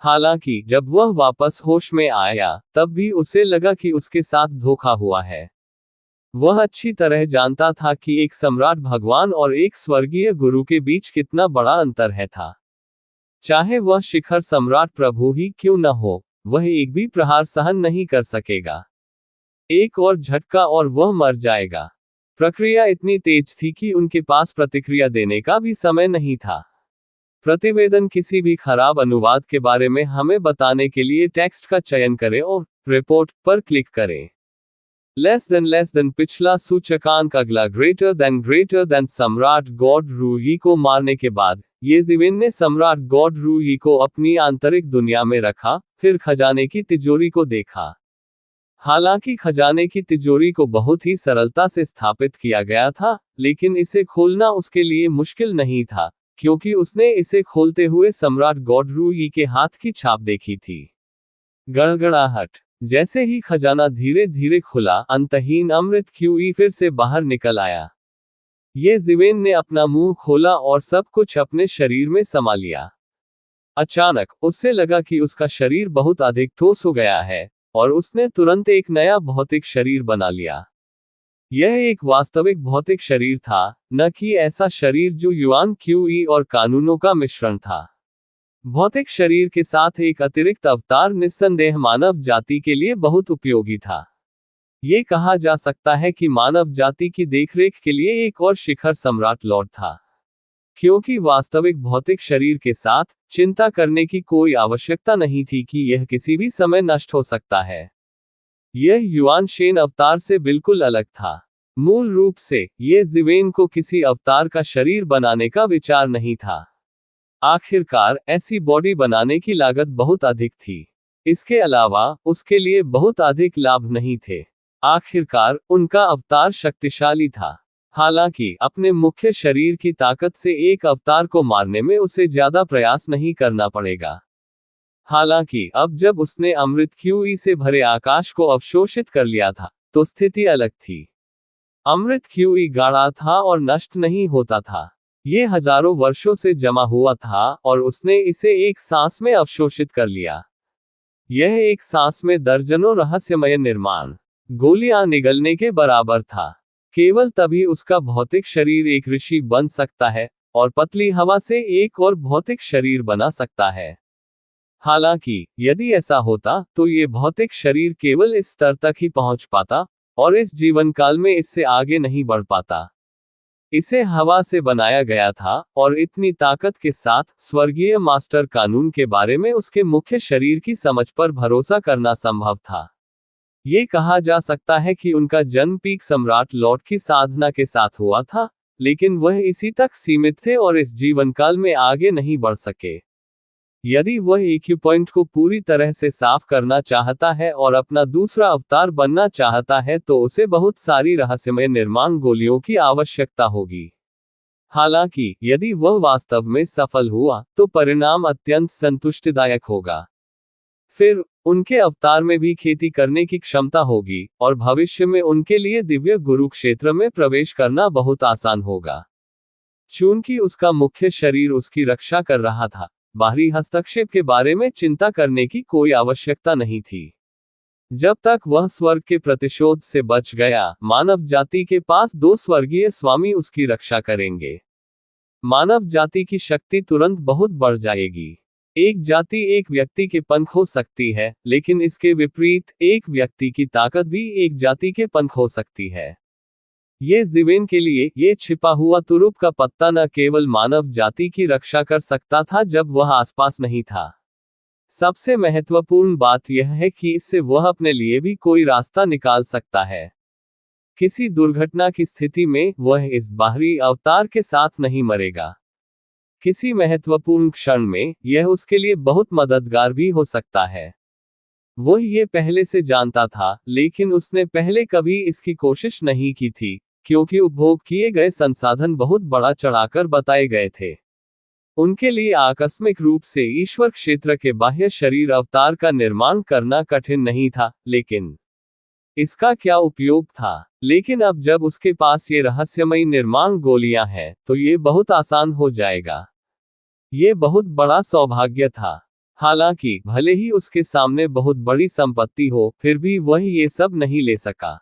हालांकि जब वह वापस होश में आया, तब भी उसे लगा कि उसके साथ धोखा हुआ है। वह अच्छी तरह जानता था कि एक सम्राट भगवान और एक स्वर्गीय गुरु के बीच कितना बड़ा अंतर है था। चाहे वह शिखर सम्राट प्रभु ही क्यों न हो, वह एक भी प्रहार सहन नहीं कर सकेगा। एक और झटका और वह मर जाएगा। प्रक्रिया इतनी तेज थी कि उनके पास प्रतिक्रिया देने का भी समय नहीं था। प्रतिवेदन किसी भी खराब अनुवाद के बारे में हमें बताने के लिए टेक्स्ट का चयन करें और रिपोर्ट पर क्लिक करें। लेस देन पिछला सूचकांक अगला ग्रेटर देन सम्राट गॉड रूही को मारने के बाद ये जिवेन ने सम्राट गॉड रूही को अपनी आंतरिक दुनिया में रखा, फिर खजाने की तिजोरी को देखा। हालांकि खजाने की तिजोरी को बहुत ही सरलता से स्थापित किया गया था, लेकिन इसे खोलना उसके लिए मुश्किल नहीं था, क्योंकि उसने इसे खोलते हुए सम्राट गॉड रूही के हाथ की छाप देखी थी। गड़गड़ाहट। जैसे ही खजाना धीरे धीरे खुला, अंतहीन अमृत क्यूई फिर से बाहर निकल आया। ये जिवेन ने अपना मुंह खोला और सब कुछ अपने शरीर में समा लिया। अचानक उससे लगा कि उसका शरीर बहुत अधिक ठोस हो गया है, और उसने तुरंत एक नया भौतिक शरीर बना लिया। यह एक वास्तविक भौतिक शरीर था, न कि ऐसा शरीर जो युआन क्यूई और कानूनों का मिश्रण था। भौतिक शरीर के साथ एक अतिरिक्त अवतार निस्संदेह मानव जाति के लिए बहुत उपयोगी था। ये कहा जा सकता है कि मानव जाति की देखरेख के लिए एक और शिखर सम्राट लॉर्ड था, क्योंकि वास्तविक भौतिक शरीर के साथ चिंता करने की कोई आवश्यकता नहीं थी कि यह किसी भी समय नष्ट हो सकता है। यह युआन शेन अवतार से बिल्कुल अलग था। मूल रूप से यह जिवेन को किसी अवतार का शरीर बनाने का विचार नहीं था। आखिरकार ऐसी बॉडी बनाने की लागत बहुत अधिक थी। इसके अलावा उसके लिए बहुत अधिक लाभ नहीं थे। आखिरकार उनका अवतार शक्तिशाली था। हालांकि अपने मुख्य शरीर की ताकत से एक अवतार को मारने में उसे ज्यादा प्रयास नहीं करना पड़ेगा। हालांकि अब जब उसने अमृत क्यूई से भरे आकाश को अवशोषित कर लिया था, तो स्थिति अलग थी। अमृत क्यूई गाढ़ा था और नष्ट नहीं होता था। ये हजारों वर्षों से जमा हुआ था और उसने इसे एक सांस में अवशोषित कर लिया। यह एक सांस में दर्जनों रहस्यमय निर्माण गोलियां निगलने के बराबर था। केवल तभी उसका भौतिक शरीर एक ऋषि बन सकता है और पतली हवा से एक और भौतिक शरीर बना सकता है। हालांकि यदि ऐसा होता तो ये भौतिक शरीर केवल इस स्तर तक ही पहुंच पाता, और इस जीवन काल में इससे आगे नहीं बढ़ पाता। इसे हवा से बनाया गया था, और इतनी ताकत के साथ स्वर्गीय मास्टर कानून के बारे में उसके मुख्य शरीर की समझ पर भरोसा करना संभव था। ये कहा जा सकता है कि उनका जन्म पीक सम्राट लॉर्ड की साधना के साथ हुआ था, लेकिन वह इसी तक सीमित थे और इस जीवन काल में आगे नहीं बढ़ सके। यदि वह EQ पॉइंट को पूरी तरह से साफ करना चाहता है और अपना दूसरा अवतार बनना चाहता है तो उसे बहुत सारी रहस्यमय निर्माण गोलियों की आवश्यकता होगी। हालांकि यदि वह वास्तव में सफल हुआ तो परिणाम अत्यंत संतुष्टिदायक होगा। फिर उनके अवतार में भी खेती करने की क्षमता होगी और भविष्य में उनके लिए दिव्य गुरु क्षेत्र में प्रवेश करना बहुत आसान होगा। चूंकि उसका मुख्य शरीर उसकी रक्षा कर रहा था, बाहरी हस्तक्षेप के बारे में चिंता करने की कोई आवश्यकता नहीं थी। जब तक वह स्वर्ग के प्रतिशोध से बच गया, मानव जाति के पास 2 स्वर्गीय स्वामी उसकी रक्षा करेंगे। मानव जाति की शक्ति तुरंत बहुत बढ़ जाएगी। एक जाति एक व्यक्ति के पंख हो सकती है, लेकिन इसके विपरीत एक व्यक्ति की ताकत भी एक जाति के पंख हो सकती है। ये जीवेन के लिए ये छिपा हुआ तुरुप का पत्ता न केवल मानव जाति की रक्षा कर सकता था जब वह आसपास नहीं था। सबसे महत्वपूर्ण बात यह है कि इससे वह अपने लिए भी कोई रास्ता निकाल सकता है। किसी दुर्घटना की स्थिति में वह इस बाहरी अवतार के साथ नहीं मरेगा। किसी महत्वपूर्ण क्षण में यह उसके लिए बहुत मददगार भी हो सकता है। वह ये पहले से जानता था, लेकिन उसने पहले कभी इसकी कोशिश नहीं की थी, क्योंकि उपभोग किए गए संसाधन बहुत बड़ा चढ़ाकर बताए गए थे। उनके लिए आकस्मिक रूप से ईश्वर क्षेत्र के बाह्य शरीर अवतार का निर्माण करना कठिन नहीं था, लेकिन इसका क्या उपयोग था? लेकिन अब जब उसके पास ये रहस्यमयी निर्माण गोलियां हैं, तो ये बहुत आसान हो जाएगा। ये बहुत बड़ा सौभाग्य था। हालांकि भले ही उसके सामने बहुत बड़ी संपत्ति हो, फिर भी वह ये सब नहीं ले सका।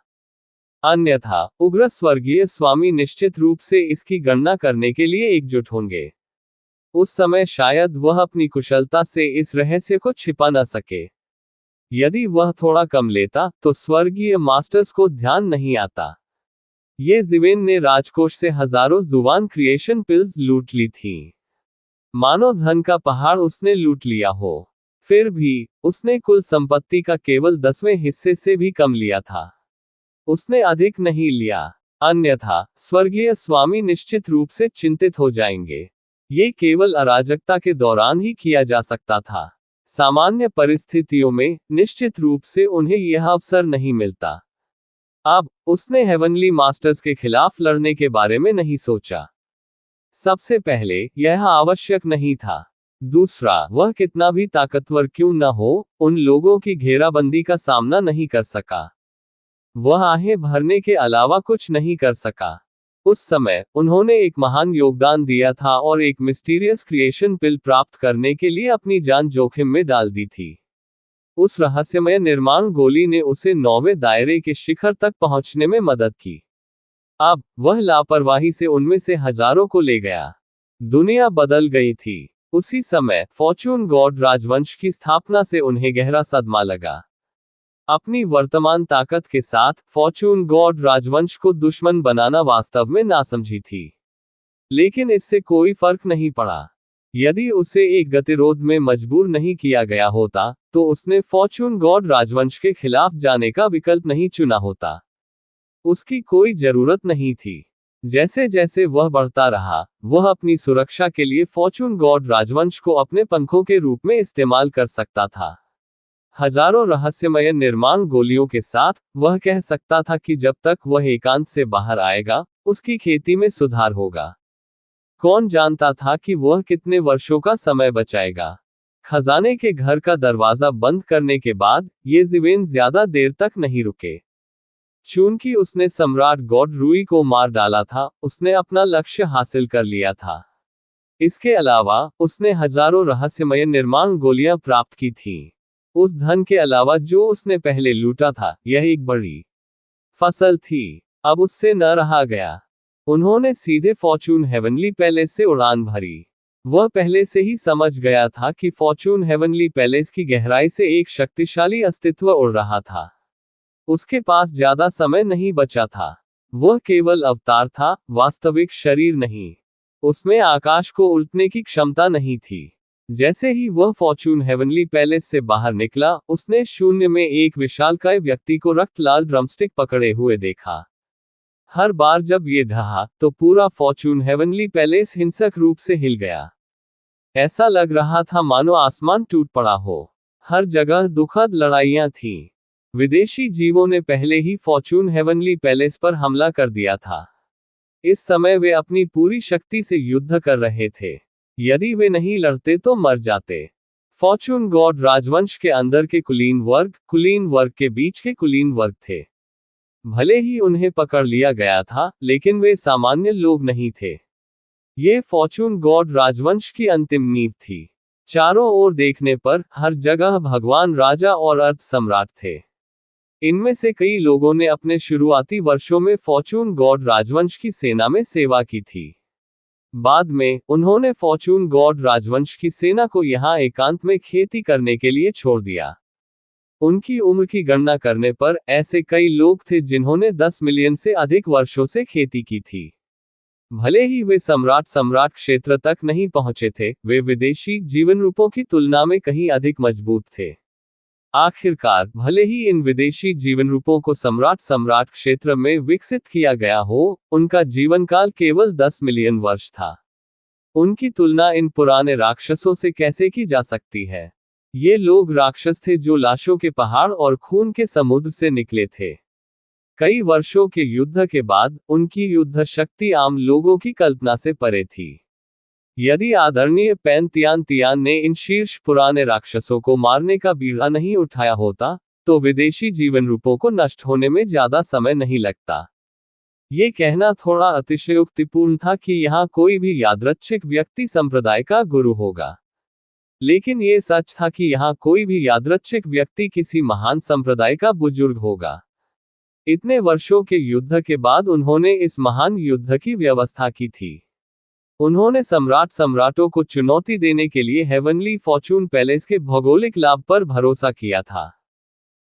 अन्यथा उग्र स्वर्गीय स्वामी निश्चित रूप से इसकी गणना करने के लिए एकजुट होंगे। उस समय शायद वह अपनी कुशलता से इस रहस्य को छिपा न सके। यदि वह थोड़ा कम लेता तो स्वर्गीय मास्टर्स को ध्यान नहीं आता। ये जीवेन ने राजकोष से हजारों जुबान क्रिएशन पिल्स लूट ली थीं। मानो धन का पहाड़ उसने लूट लिया हो। फिर भी उसने कुल संपत्ति का केवल 10वें हिस्से से भी कम लिया था। उसने अधिक नहीं लिया, अन्यथा स्वर्गीय स्वामी निश्चित रूप से चिंतित हो जाएंगे। ये केवल अराजकता के दौरान ही किया जा सकता था। सामान्य परिस्थितियों में निश्चित रूप से उन्हें यह अवसर नहीं मिलता। अब उसने हेवनली मास्टर्स के खिलाफ लड़ने के बारे में नहीं सोचा। सबसे पहले यह आवश्यक नहीं था। दूसरा, वह कितना भी ताकतवर क्यों न हो, उन लोगों की घेराबंदी का सामना नहीं कर सका। वह आहें भरने के अलावा कुछ नहीं कर सका। उस समय उन्होंने एक महान योगदान दिया था और एक मिस्टीरियस क्रिएशन पिल प्राप्त करने के लिए अपनी जान जोखिम में डाल दी थी। उस रहस्यमय निर्माण गोली ने उसे 9वें दायरे के शिखर तक पहुंचने में मदद की। अब वह लापरवाही से उनमें से हजारों को ले गया। दुनिया बदल गई थी। उसी समय फॉर्चून गॉड राजवंश की स्थापना से उन्हें गहरा सदमा लगा। अपनी वर्तमान ताकत के साथ फॉर्चून गॉड राजवंश को दुश्मन बनाना वास्तव में नासमझी थी, लेकिन इससे कोई फर्क नहीं पड़ा। यदि उसे एक गतिरोध में मजबूर नहीं किया गया होता, तो उसने फॉर्चून गॉड राजवंश के खिलाफ जाने का विकल्प नहीं चुना होता। उसकी कोई जरूरत नहीं थी। जैसे जैसे वह बढ़ता रहा, वह अपनी सुरक्षा के लिए फॉर्चून गॉड राजवंश को अपने पंखों के रूप में इस्तेमाल कर सकता था। हजारों रहस्यमय निर्माण गोलियों के साथ वह कह सकता था कि जब तक वह एकांत से बाहर आएगा, उसकी खेती में सुधार होगा। कौन जानता था कि वह कितने वर्षों का समय बचाएगा। खजाने के घर का दरवाजा बंद करने के बाद ये जीवेन ज्यादा देर तक नहीं रुके। चूंकि उसने सम्राट गॉड रूई को मार डाला था, उसने अपना लक्ष्य हासिल कर लिया था। इसके अलावा उसने हजारों रहस्यमय निर्माण गोलियां प्राप्त की थीं। उस धन के अलावा जो उसने पहले लूटा था, यह एक बड़ी फसल थी। अब उससे न रहा गया। उन्होंने सीधे फॉर्चून हेवनली पैलेस से उड़ान भरी। वह पहले से ही समझ गया था कि फॉर्चून हेवनली पैलेस की गहराई से एक शक्तिशाली अस्तित्व उड़ रहा था। उसके पास ज्यादा समय नहीं बचा था। वह केवल अवतार था, वास्तविक शरीर नहीं। उसमें आकाश को उल्टने की क्षमता नहीं थी। जैसे ही वह फॉर्चून हेवनली पैलेस से बाहर निकला, उसने शून्य में एक विशालकाय व्यक्ति को रक्त लाल ड्रमस्टिक पकड़े हुए देखा। हर बार जब ये ढहा, तो पूरा फॉर्चून हेवनली पैलेस हिंसक रूप से हिल गया। ऐसा लग रहा था मानो आसमान टूट पड़ा हो। हर जगह दुखद लड़ाइयां थीं। विदेशी जीवों ने पहले ही फॉर्चून हेवनली पैलेस पर हमला कर दिया था। इस समय वे अपनी पूरी शक्ति से युद्ध कर रहे थे। यदि वे नहीं लड़ते तो मर जाते। फॉर्चून गॉड राजवंश के अंदर के कुलीन वर्ग के बीच के कुलीन वर्ग थे। भले ही उन्हें पकड़ लिया गया था, लेकिन वे सामान्य लोग नहीं थे। ये फॉर्चून गॉड राजवंश की अंतिम नींव थी। चारों ओर देखने पर हर जगह भगवान राजा और अर्थ सम्राट थे। इनमें से कई लोगों ने अपने शुरुआती वर्षों में फॉर्चून गॉड राजवंश की सेना में सेवा की थी। बाद में, उन्होंने फॉर्चून गॉड राजवंश की सेना को यहां एकांत में खेती करने के लिए छोड़ दिया। उनकी उम्र की गणना करने पर ऐसे कई लोग थे जिन्होंने 10 मिलियन से अधिक वर्षों से खेती की थी। भले ही वे सम्राट क्षेत्र तक नहीं पहुंचे थे, वे विदेशी जीवन रूपों की तुलना में कहीं अधिक मजबूत थे। आखिरकार, भले ही इन विदेशी जीवन रूपों को सम्राट क्षेत्र में विकसित किया गया हो, उनका जीवन काल केवल 10 मिलियन वर्ष था। उनकी तुलना इन पुराने राक्षसों से कैसे की जा सकती है? ये लोग राक्षस थे जो लाशों के पहाड़ और खून के समुद्र से निकले थे। कई वर्षों के युद्ध के बाद, उनकी युद्ध शक्ति आम लोगों की कल्पना से परे थी। यदि आदरणीय पेन तियान ने इन शीर्ष पुराने राक्षसों को मारने का बीड़ा नहीं उठाया होता, तो विदेशी जीवन रूपों को नष्ट होने में ज्यादा समय नहीं लगता। ये कहना थोड़ा अतिशयोक्तिपूर्ण था कि यहाँ कोई भी यादृच्छिक व्यक्ति संप्रदाय का गुरु होगा। लेकिन ये सच था कि यहाँ कोई भी यादृच्छिक व्यक्ति किसी महान संप्रदाय का बुजुर्ग होगा। इतने वर्षों के युद्ध के बाद उन्होंने इस महान युद्ध की व्यवस्था की थी। उन्होंने सम्राटों को चुनौती देने के लिए हेवनली फॉर्चून पैलेस के भौगोलिक लाभ पर भरोसा किया था।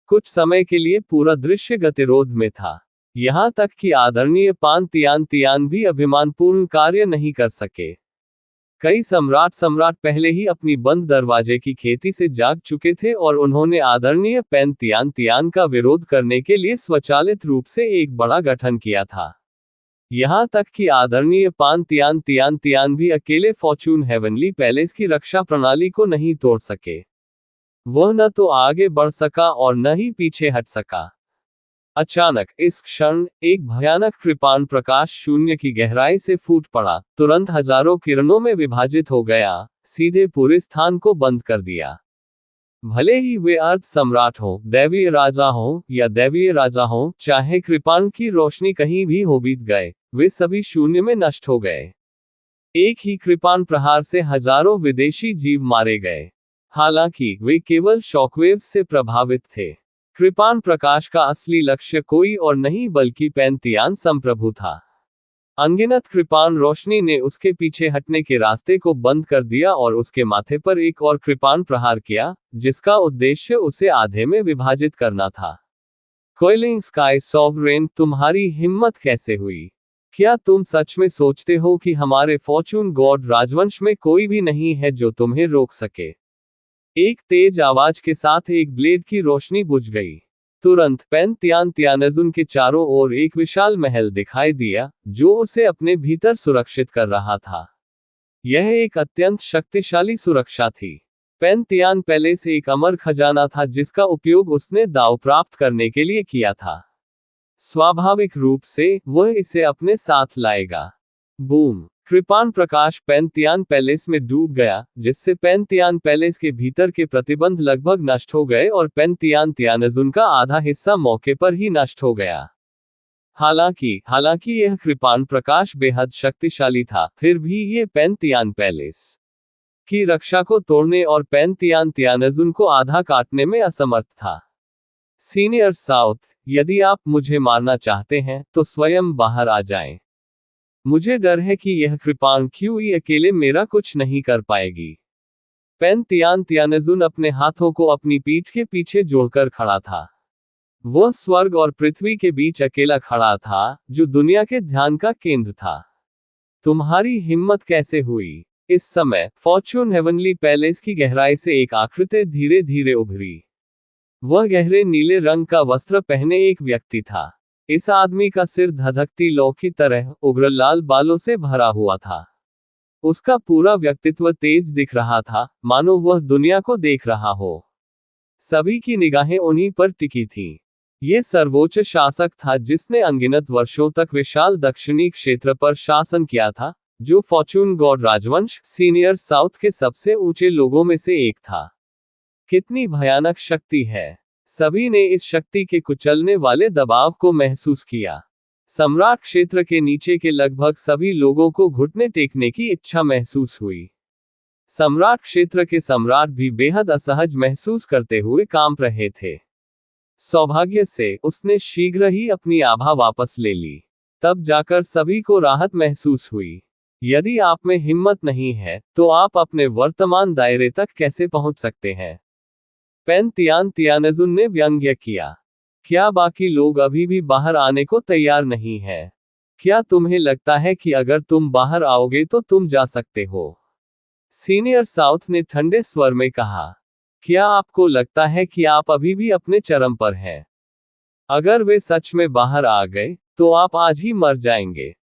कुछ समय के लिए पूरा दृश्य गतिरोध में था। यहां तक कि आदरणीय पान तियान भी अभिमानपूर्ण कार्य नहीं कर सके। कई सम्राट पहले ही अपनी बंद दरवाजे की खेती से जाग चुके थे और उन्होंने आदरणीय पेन तियान का विरोध करने के लिए स्वचालित रूप से एक बड़ा गठन किया था। यहां तक कि आदरणीय पान तियान भी अकेले फॉर्चून हेवनली पैलेस की रक्षा प्रणाली को नहीं तोड़ सके। वह न तो आगे बढ़ सका और न ही पीछे हट सका। अचानक, इस क्षण, एक भयानक कृपाण प्रकाश शून्य की गहराई से फूट पड़ा, तुरंत हजारों किरणों में विभाजित हो गया, सीधे पूरे स्थान को बंद कर दिया। भले ही वे अर्थ सम्राट हो, दैवीय राजा हो या दैवीय राजा हो, चाहे कृपाण की रोशनी कहीं भी हो बीत गए, वे सभी शून्य में नष्ट हो गए। एक ही कृपाण प्रहार से हजारों विदेशी जीव मारे गए। हालांकि वे केवल शॉकवेव्स से प्रभावित थे। कृपाण प्रकाश का असली लक्ष्य कोई और नहीं बल्कि पेन तियान संप्रभु था। अनगिनत कृपाण रोशनी ने उसके पीछे हटने के रास्ते को बंद कर दिया और उसके माथे पर एक और कृपाण प्रहार किया, जिसका उद्देश्य उसे आधे में विभाजित करना था। कोयलिंग स्काई सॉवरेन, तुम्हारी हिम्मत कैसे हुई? क्या तुम सच में सोचते हो कि हमारे फॉर्चून गॉड राजवंश में कोई भी नहीं है जो तुम्हें रोक सके? एक तेज आवाज के साथ एक ब्लेड की रोशनी बुझ गई। तुरंत पेन तियानजुन के चारों ओर एक विशाल महल दिखाई दिया, जो उसे अपने भीतर सुरक्षित कर रहा था। यह एक अत्यंत शक्तिशाली सुरक्षा थी। पेन तियान पैलेस एक अमर खजाना था जिसका उपयोग उसने दाव प्राप्त करने के लिए किया था। स्वाभाविक रूप से, वह इसे अपने साथ लाएगा। बूम! कृपाण प्रकाश पेन तियान पैलेस में डूब गया, जिससे पेन तियान पैलेस के भीतर के प्रतिबंध लगभग नष्ट हो गए और पेन तियानजुन का आधा हिस्सा मौके पर ही नष्ट हो गया। हालांकि यह कृपाण प्रकाश बेहद शक्तिशाली था, फिर भी ये पेन तियान पैलेस की रक्षा को तोड़ने और पेन तियानजुन को आधा काटने में असमर्थ था। सीनियर साउथ, यदि आप मुझे मारना चाहते हैं, तो स्वयं बाहर आ जाएं। मुझे डर है कि यह कृपाण क्यूई अकेले मेरा कुछ नहीं कर पाएगी। पेन तियानजुन अपने हाथों को अपनी पीठ के पीछे जोड़कर खड़ा था। वह स्वर्ग और पृथ्वी के बीच अकेला खड़ा था, जो दुनिया के ध्यान का केंद्र था। तुम्हारी हिम्मत कैसे हुई? इस समय फॉर्च्यून हेवनली पैलेस की गहराई से एक आकृति धीरे धीरे उभरी। वह गहरे नीले रंग का वस्त्र पहने एक व्यक्ति था। इस आदमी का सिर धधकती लौ की तरह उग्र लाल बालों से भरा हुआ था। उसका पूरा व्यक्तित्व तेज दिख रहा था, मानो वह दुनिया को देख रहा हो। सभी की निगाहें उन्हीं पर टिकी थीं। ये सर्वोच्च शासक था जिसने अनगिनत वर्षों तक विशाल दक्षिणी क्षेत्र पर शासन किया था, जो फॉर्च्यून गॉड राजवंश सीनियर साउथ के सबसे ऊंचे लोगों में से एक था। कितनी भयानक शक्ति है! सभी ने इस शक्ति के कुचलने वाले दबाव को महसूस किया। सम्राट क्षेत्र के नीचे के लगभग सभी लोगों को घुटने टेकने की इच्छा महसूस हुई। सम्राट क्षेत्र के सम्राट भी बेहद असहज महसूस करते हुए कांप रहे थे। सौभाग्य से उसने शीघ्र ही अपनी आभा वापस ले ली। तब जाकर सभी को राहत महसूस हुई। यदि आप में हिम्मत नहीं है, तो आप अपने वर्तमान दायरे तक कैसे पहुंच सकते हैं? पेन तियान तियानजुन ने व्यंग्य किया। क्या बाकी लोग अभी भी बाहर आने को तैयार नहीं हैं? क्या तुम्हें लगता है कि अगर तुम बाहर आओगे तो तुम जा सकते हो? सीनियर साउथ ने ठंडे स्वर में कहा। क्या आपको लगता है कि आप अभी भी अपने चरम पर हैं? अगर वे सच में बाहर आ गए, तो आप आज ही मर जाएंगे।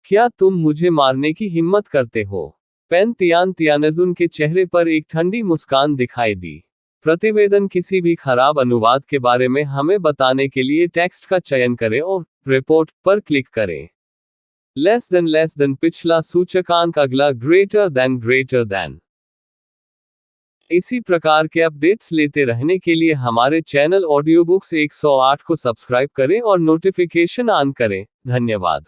क्या तुम मुझे मारने की हिम्मत करते हो? पेन तियान तियानजुन के चेहरे पर एक ठंडी मुस्कान दिखाई दी। प्रतिवेदन किसी भी खराब अनुवाद के बारे में हमें बताने के लिए टेक्स्ट का चयन करें और रिपोर्ट पर क्लिक करें। लेस देन पिछला सूचकांक, अगला ग्रेटर देन। इसी प्रकार के अपडेट्स लेते रहने के लिए हमारे चैनल ऑडियो बुक्स 108 को सब्सक्राइब करें और नोटिफिकेशन ऑन करें। धन्यवाद।